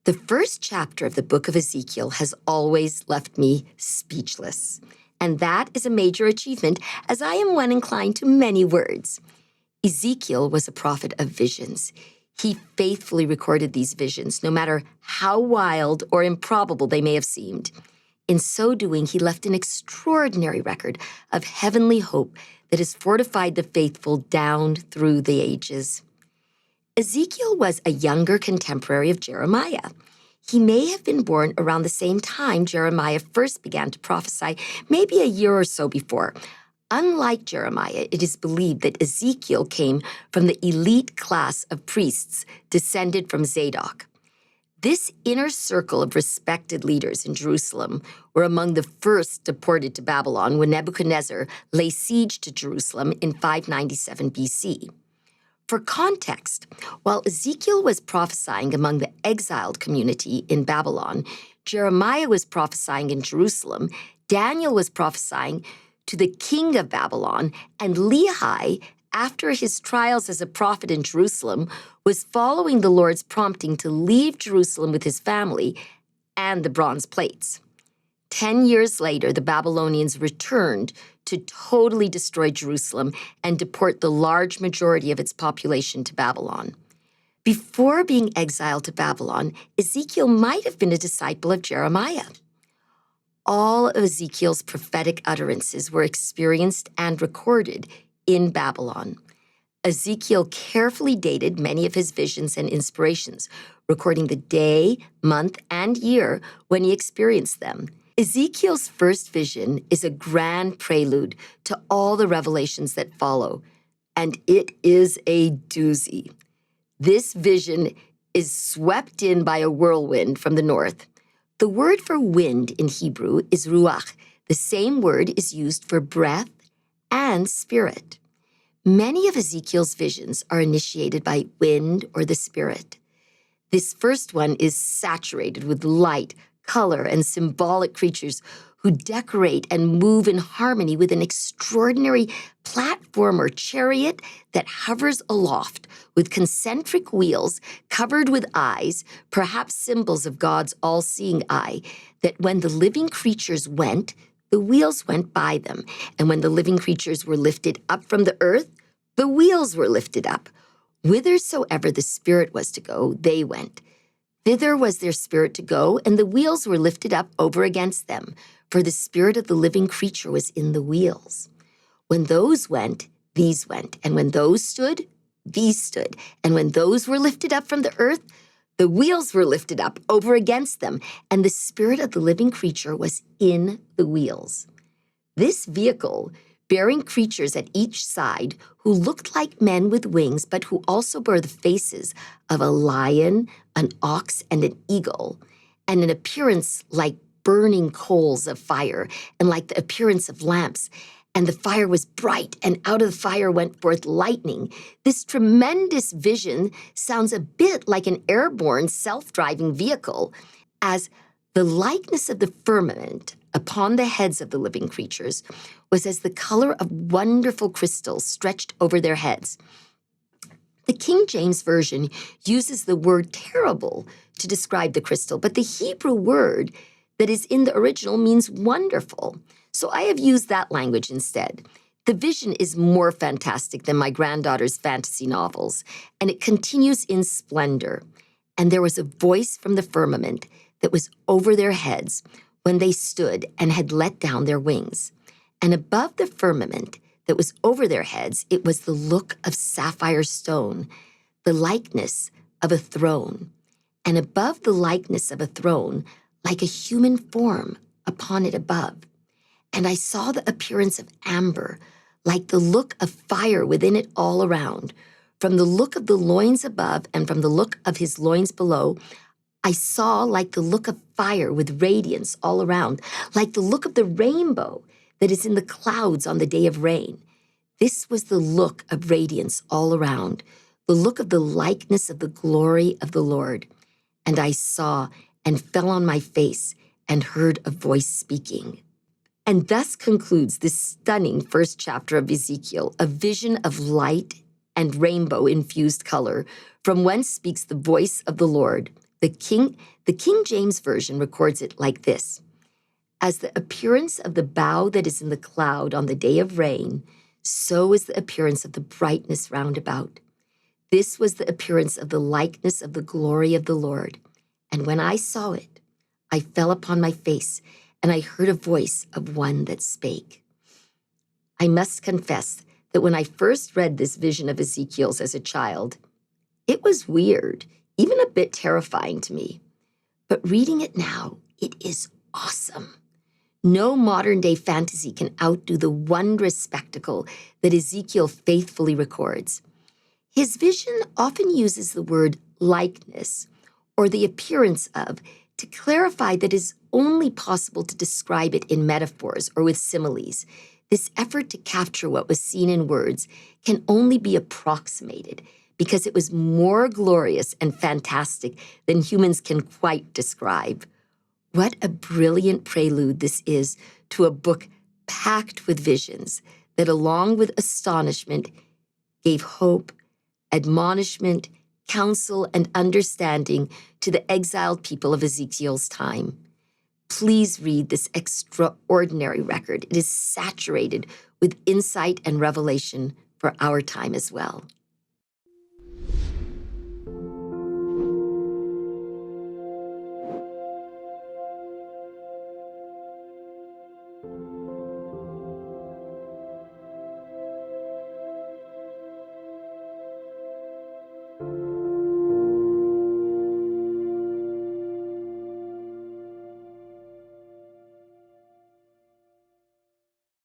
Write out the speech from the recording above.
The first chapter of the book of Ezekiel has always left me speechless. And that is a major achievement, as I am one inclined to many words. Ezekiel was a prophet of visions. He faithfully recorded these visions, no matter how wild or improbable they may have seemed. In so doing, he left an extraordinary record of heavenly hope that has fortified the faithful down through the ages. Ezekiel was a younger contemporary of Jeremiah. He may have been born around the same time Jeremiah first began to prophesy, maybe a year or so before. Unlike Jeremiah, it is believed that Ezekiel came from the elite class of priests descended from Zadok. This inner circle of respected leaders in Jerusalem were among the first deported to Babylon when Nebuchadnezzar lay siege to Jerusalem in 597 BC. For context, while Ezekiel was prophesying among the exiled community in Babylon, Jeremiah was prophesying in Jerusalem, Daniel was prophesying to the king of Babylon, and Lehi, after his trials as a prophet in Jerusalem, was following the Lord's prompting to leave Jerusalem with his family and the bronze plates. 10 years later, the Babylonians returned to totally destroy Jerusalem and deport the large majority of its population to Babylon. Before being exiled to Babylon, Ezekiel might have been a disciple of Jeremiah. All of Ezekiel's prophetic utterances were experienced and recorded in Babylon. Ezekiel carefully dated many of his visions and inspirations, recording the day, month, and year when he experienced them. Ezekiel's first vision is a grand prelude to all the revelations that follow, and it is a doozy. This vision is swept in by a whirlwind from the north. The word for wind in Hebrew is ruach. The same word is used for breath and spirit. Many of Ezekiel's visions are initiated by wind or the spirit. This first one is saturated with light, color, and symbolic creatures who decorate and move in harmony with an extraordinary platform or chariot that hovers aloft with concentric wheels covered with eyes, perhaps symbols of God's all-seeing eye, that when the living creatures went, the wheels went by them. And when the living creatures were lifted up from the earth, the wheels were lifted up. Whithersoever the spirit was to go, they went. Thither was their spirit to go, and the wheels were lifted up over against them, for the spirit of the living creature was in the wheels. When those went, these went, and when those stood, these stood, and when those were lifted up from the earth, the wheels were lifted up over against them, and the spirit of the living creature was in the wheels. This vehicle, bearing creatures at each side who looked like men with wings, but who also bore the faces of a lion, an ox, and an eagle, and an appearance like burning coals of fire, and like the appearance of lamps. And the fire was bright, and out of the fire went forth lightning. This tremendous vision sounds a bit like an airborne self-driving vehicle, as the likeness of the firmament upon the heads of the living creatures was as the color of wonderful crystals stretched over their heads. The King James Version uses the word terrible to describe the crystal, but the Hebrew word that is in the original means wonderful. So I have used that language instead. The vision is more fantastic than my granddaughter's fantasy novels, and it continues in splendor. And there was a voice from the firmament that was over their heads when they stood and had let down their wings. And above the firmament that was over their heads, it was the look of sapphire stone, the likeness of a throne. And above the likeness of a throne, like a human form upon it above. And I saw the appearance of amber, like the look of fire within it all around. From the look of the loins above and from the look of his loins below, I saw like the look of fire with radiance all around, like the look of the rainbow that is in the clouds on the day of rain. This was the look of radiance all around, the look of the likeness of the glory of the Lord. And I saw and fell on my face and heard a voice speaking. And thus concludes this stunning first chapter of Ezekiel, a vision of light and rainbow-infused color, from whence speaks the voice of the Lord, The King James Version records it like this: "As the appearance of the bough that is in the cloud on the day of rain, so is the appearance of the brightness round about. This was the appearance of the likeness of the glory of the Lord. And when I saw it, I fell upon my face, and I heard a voice of one that spake." I must confess that when I first read this vision of Ezekiel's as a child, it was weird, even a bit terrifying to me. But reading it now, it is awesome. No modern-day fantasy can outdo the wondrous spectacle that Ezekiel faithfully records. His vision often uses the word likeness, or the appearance of, to clarify that it is only possible to describe it in metaphors or with similes. This effort to capture what was seen in words can only be approximated because it was more glorious and fantastic than humans can quite describe. What a brilliant prelude this is to a book packed with visions that, along with astonishment, gave hope, admonishment, counsel, and understanding to the exiled people of Ezekiel's time. Please read this extraordinary record. It is saturated with insight and revelation for our time as well.